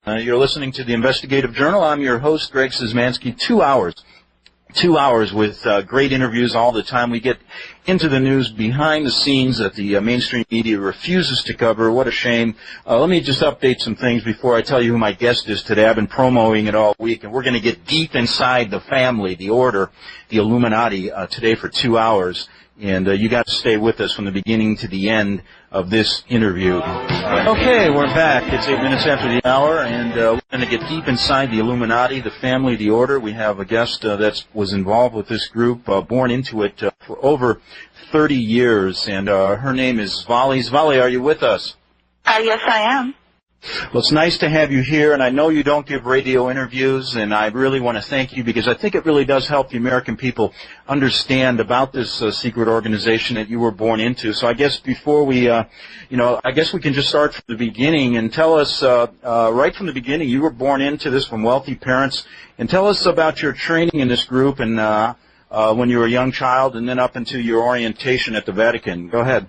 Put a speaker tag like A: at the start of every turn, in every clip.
A: You're listening to the Investigative Journal. I'm your host, Greg Szymanski. 2 hours. 2 hours with great interviews all the time. We get into the news behind the scenes that the mainstream media refuses to cover. What a shame. Let me just update some things before I tell you who my guest is today. I've been promoting it all week, and we're going to get deep inside the family, the order, the Illuminati today for 2 hours. And you got to stay with us from the beginning to the end of this interview. Okay, we're back. It's 8 minutes after the hour, and we're going to get deep inside the Illuminati, the family, the order. We have a guest that was involved with this group, born into it for over 30 years, and her name is Svali. Svali, are you with us?
B: Yes, I am.
A: Well, it's nice to have you here, and I know you don't give radio interviews, and I really want to thank you because I think it really does help the American people understand about this secret organization that you were born into. So I guess before we, I guess we can just start from the beginning and tell us, right from the beginning, you were born into this from wealthy parents, and tell us about your training in this group and when you were a young child and then up into your orientation at the Vatican. Go ahead.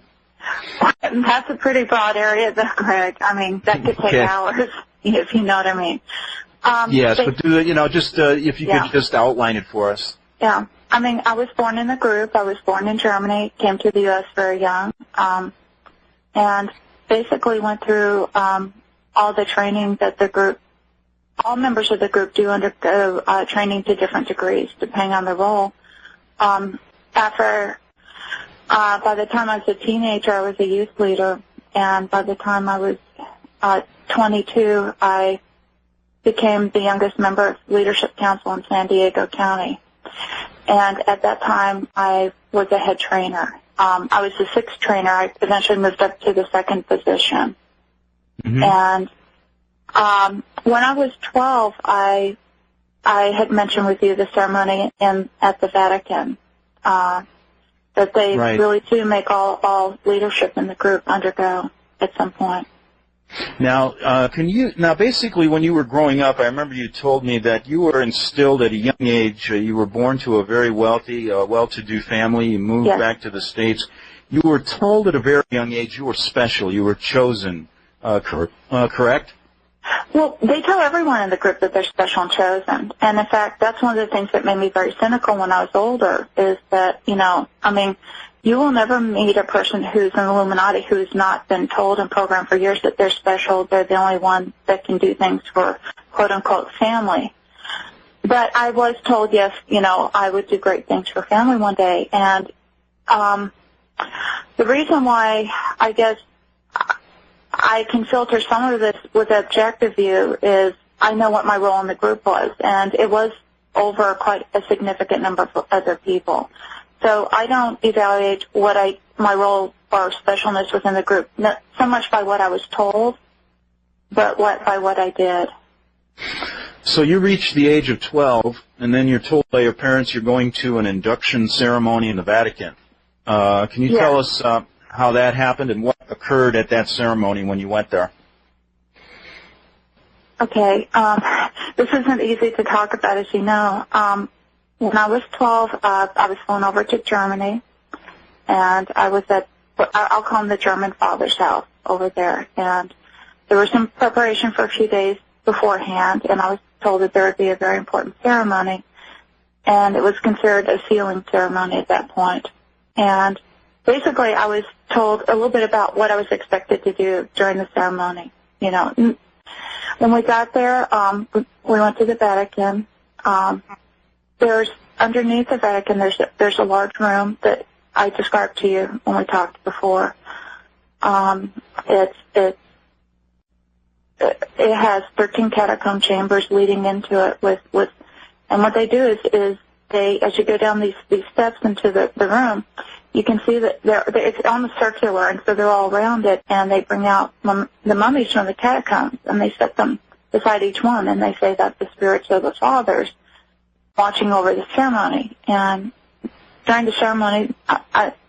B: That's a pretty broad area, though, Greg. I mean, that could take hours, if you know what I mean.
A: Yes, but if you could just outline it for us.
B: Yeah. I mean, I was born in a group. I was born in Germany, came to the U.S. very young, and basically went through all the training that the group, all members of the group do undergo training to different degrees, depending on the role. By the time I was a teenager, I was a youth leader, and by the time I was 22, I became the youngest member of Leadership Council in San Diego County. And at that time, I was a head trainer. I was the sixth trainer. I eventually moved up to the second position. Mm-hmm. And when I was 12, I had mentioned with you the ceremony at the Vatican. That they really do make all leadership in the group undergo at some point.
A: Now, basically when you were growing up, I remember you told me that you were instilled at a young age. You were born to a very wealthy, well-to-do family. You moved back to the States. You were told at a very young age you were special. You were chosen. Correct?
B: Well, they tell everyone in the group that they're special and chosen. And, in fact, that's one of the things that made me very cynical when I was older is that, you will never meet a person who's an Illuminati who's not been told and programmed for years that they're special, they're the only one that can do things for, quote-unquote, family. But I was told, yes, I would do great things for family one day. And the reason why I guess I can filter some of this with an objective view is I know what my role in the group was, and it was over quite a significant number of other people. So I don't evaluate my role or specialness within the group, not so much by what I was told, but by what I did.
A: So you reach the age of 12, and then you're told by your parents you're going to an induction ceremony in the Vatican. Can you tell us how that happened and what occurred at that ceremony when you went there?
B: Okay. This isn't easy to talk about, as you know. When I was 12, I was flown over to Germany, and I was I'll call him the German father's house over there. And there was some preparation for a few days beforehand, and I was told that there would be a very important ceremony, and it was considered a sealing ceremony at that point. And basically, I was told a little bit about what I was expected to do during the ceremony. When we got there, we went to the Vatican. There's underneath the Vatican. There's a large room that I described to you when we talked before. It has 13 catacomb chambers leading into it and what they do is they, as you go down these steps into the room, you can see that it's almost circular, and so they're all around it, and they bring out the mummies from the catacombs, and they set them beside each one, and they say that the spirits of the fathers watching over the ceremony. And during the ceremony,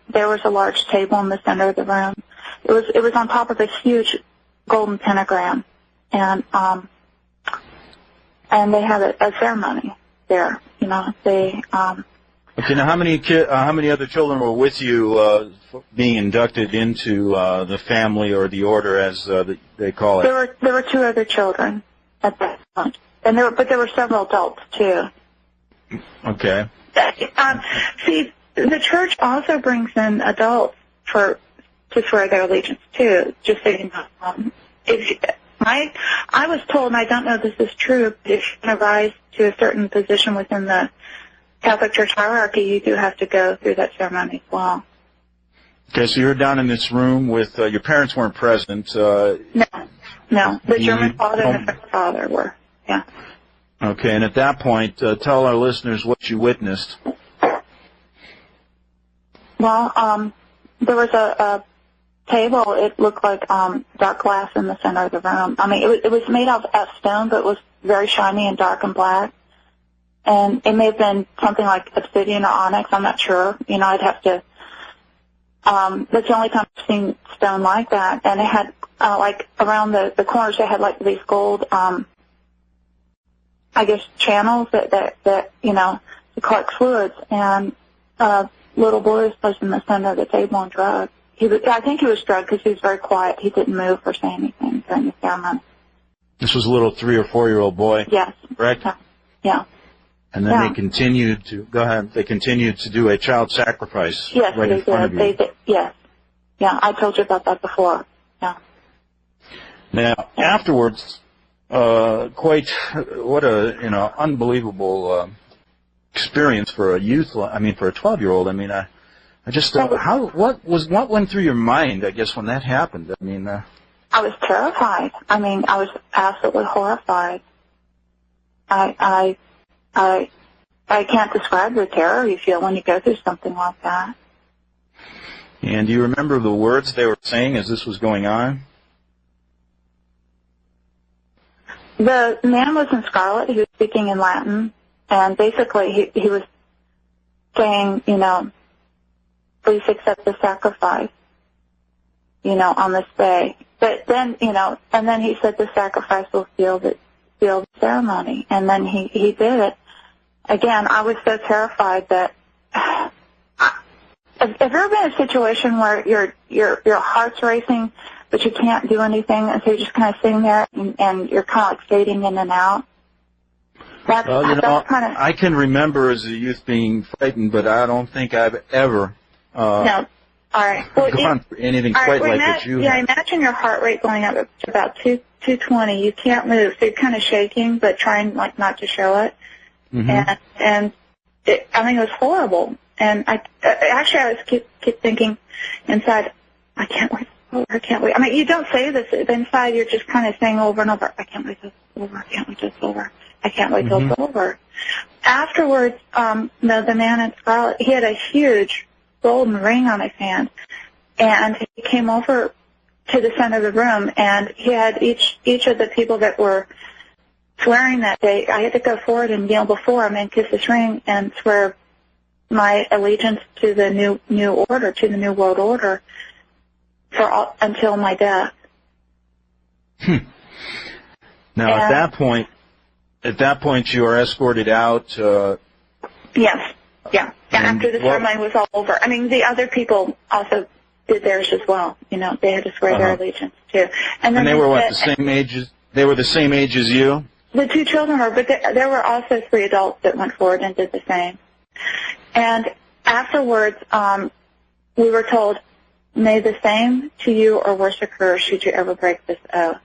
B: there was a large table in the center of the room. It was on top of a huge golden pentagram, and they had a ceremony there.
A: Okay, now how many other children were with you being inducted into the family or the order, as they call it?
B: There were two other children. at that point. But there were several adults too.
A: Okay.
B: See, the church also brings in adults to swear their allegiance too. Just so you know, I was told, and I don't know if this is true, but if you want to rise to a certain position within the Catholic Church hierarchy, you do have to go through that ceremony as well.
A: Okay, so you're down in this room with your parents weren't present.
B: No. The German father and the French father were. Yeah.
A: Okay, and at that point, tell our listeners what you witnessed.
B: Well, there was a table. It looked like dark glass in the center of the room. I mean, it was made of stone, but it was very shiny and dark and black. And it may have been something like obsidian or onyx. I'm not sure. You know, I'd have to. That's the only time I've seen stone like that. And it had like around the corners, it had like these gold, I guess, channels that you know, to collect fluids. And little boy was placed in the center of the table and drugged. I think he was drugged because he was very quiet. He didn't move or say anything during the ceremony. This
A: was a little 3 or 4 year old boy.
B: Yes.
A: Correct?
B: Yeah.
A: And then they continued to go ahead. They continued to do a child sacrifice.
B: Yes,
A: right in front of you.
B: They did. Yes. Yeah, I told you about that before. Yeah.
A: Now afterwards, quite what a unbelievable experience for a youth. I mean, for a 12-year-old. I mean, I just what went through your mind? I guess when that happened. I mean,
B: I was terrified. I mean, I was absolutely horrified. I can't describe the terror you feel when you go through something like that.
A: And do you remember the words they were saying as this was going on?
B: The man was in scarlet. He was speaking in Latin, and basically he was saying, you know, please accept the sacrifice, you know, on this day. But then, you know, and then he said the sacrifice will seal the ceremony, and then he did it. Again, I was so terrified that. Have you ever been in a situation where your heart's racing, but you can't do anything, and so you're just kind of sitting there and you're kind of like fading in and out? That's
A: I can remember as a youth being frightened, but I don't think I've ever
B: no. All right. Well,
A: gone through anything quite like what you
B: Yeah,
A: have.
B: imagine your heart rate going up to about 220. You can't move, so you're kind of shaking, but trying like not to show it. Mm-hmm. And I mean, it was horrible. And I was keep thinking inside, I can't wait. I can't wait. I mean, you don't say this inside. You're just kind of saying over and over, I can't wait till it's over. I can't wait till it's over. I can't wait till it's over. Afterwards, the man in scarlet, he had a huge golden ring on his hand, and he came over to the center of the room, and he had each of the people that were swearing that day. I had to go forward and kneel before him and kiss his ring and swear my allegiance to the new order, to the new world order, until my death.
A: Now, at that point, you are escorted out.
B: Yes. Yeah. After the ceremony was all over. I mean, the other people also did theirs as well. You know, they had to swear their allegiance too. And then
A: they were what, the same age as? They were the same age as you?
B: The two children were, but there were also 3 adults that went forward and did the same. And afterwards, we were told, may the same to you or worse occur should you ever break this oath.